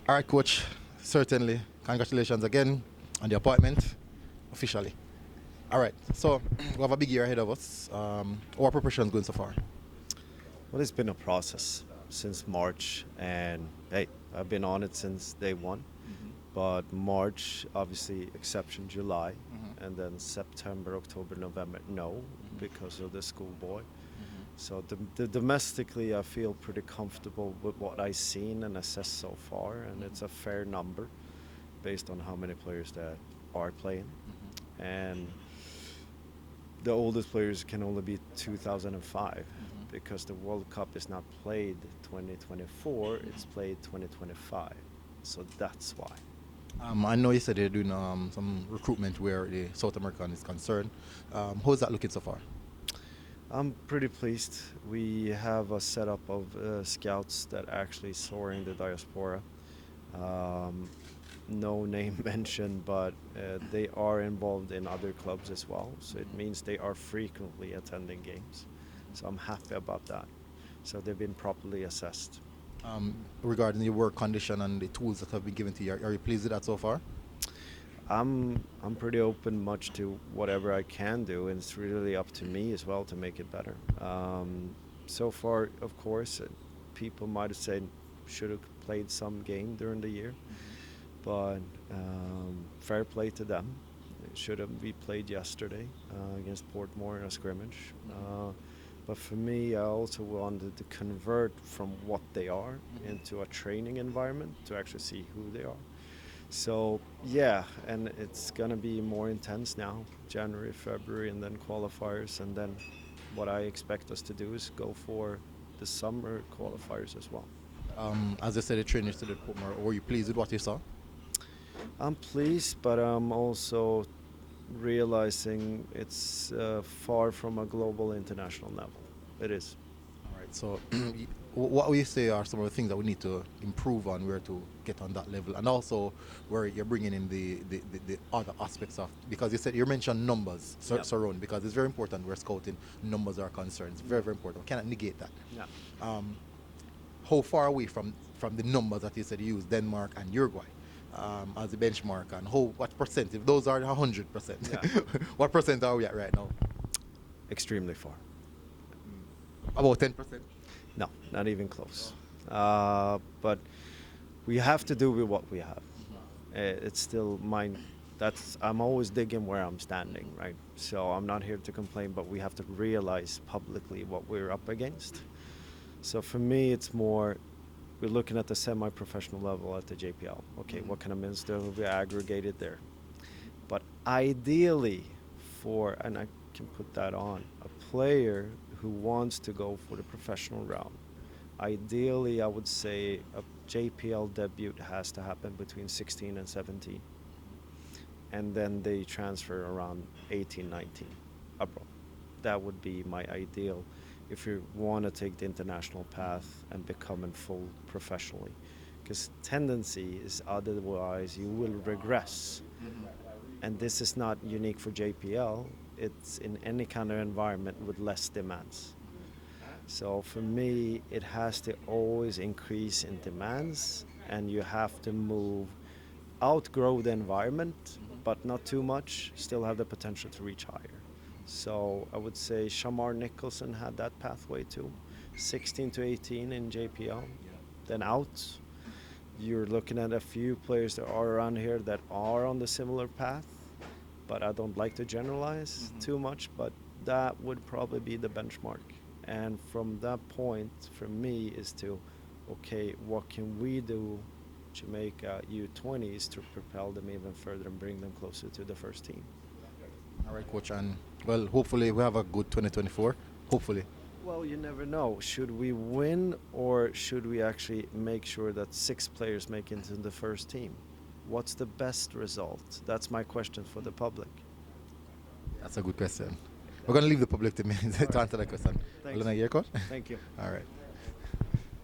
All right, coach. Certainly, congratulations again on the appointment, officially. All right, so we have a big year ahead of us. How are preparations going so far? Well, it's been a process since March, and hey, I've been on it since day one. But March, obviously, exception July, and then September, October, November, no, because of the schoolboy. So domestically, I feel pretty comfortable with what I've seen and assessed so far, and it's a fair number based on how many players that are playing. And the oldest players can only be 2005 because the World Cup is not played 2024, it's played 2025. So that's why. I know you said they're doing some recruitment where the South American is concerned. How is that looking so far? I'm pretty pleased. We have a setup of scouts that actually soar in the diaspora. No name mentioned, but they are involved in other clubs as well. So it means they are frequently attending games. So I'm happy about that. So they've been properly assessed. Regarding your work condition and the tools that have been given to you, are you pleased with that so far? I'm pretty open much to whatever I can do, and it's really up to me as well to make it better. So far, of course, people might have said should have played some game during the year, but fair play to them. It should have been played yesterday against Portmore in a scrimmage. But for me, I also wanted to convert from what they are into a training environment to actually see who they are. So yeah, and it's gonna be more intense now, January, February, and then qualifiers, and then what I expect us to do is go for the summer qualifiers as well. As I said, the training to the Portmore. Were you pleased with what you saw? I'm pleased, but I'm also realizing it's far from a global international level. It is. All right. So, what would you say are some of the things that we need to improve on where to get on that level, and also where you're bringing in the other aspects of, because you mentioned numbers surround, because it's very important where scouting numbers are concerned. It's very, very important. We cannot negate that. Yeah. How far away from the numbers that you said you use Denmark and Uruguay as a benchmark, and what percent, if those are 100%, what percent are we at right now? Extremely far. About 10%? No, not even close. But we have to do with what we have. It's still mine. I'm always digging where I'm standing, right? So I'm not here to complain, but we have to realize publicly what we're up against. So for me, it's more, we're looking at the semi-professional level at the JPL. Okay, what kind of minutes do we aggregated there? But ideally and I can put that on, a player who wants to go for the professional route, ideally I would say a JPL debut has to happen between 16 and 17. And then they transfer around 18, 19 abroad. That would be my ideal if you want to take the international path and become a full professionally. Because tendency is otherwise you will regress. And this is not unique for JPL. It's in any kind of environment with less demands. So for me, it has to always increase in demands, and you have to outgrow the environment, but not too much, still have the potential to reach higher. So I would say Shamar Nicholson had that pathway too, 16 to 18 in JPL, then out. You're looking at a few players that are around here that are on the similar path, but I don't like to generalize too much, but that would probably be the benchmark. And from that point, for me, is to, okay, what can we do, Jamaica U20s, to propel them even further and bring them closer to the first team. All right, coach, and well, hopefully we have a good 2024. Hopefully. Well, you never know. Should we win, or should we actually make sure that 6 players make it into the first team? What's the best result? That's my question for the public. That's a good question. We're going to leave the public to me to answer that question. Thanks. Coach? Thank you. All right.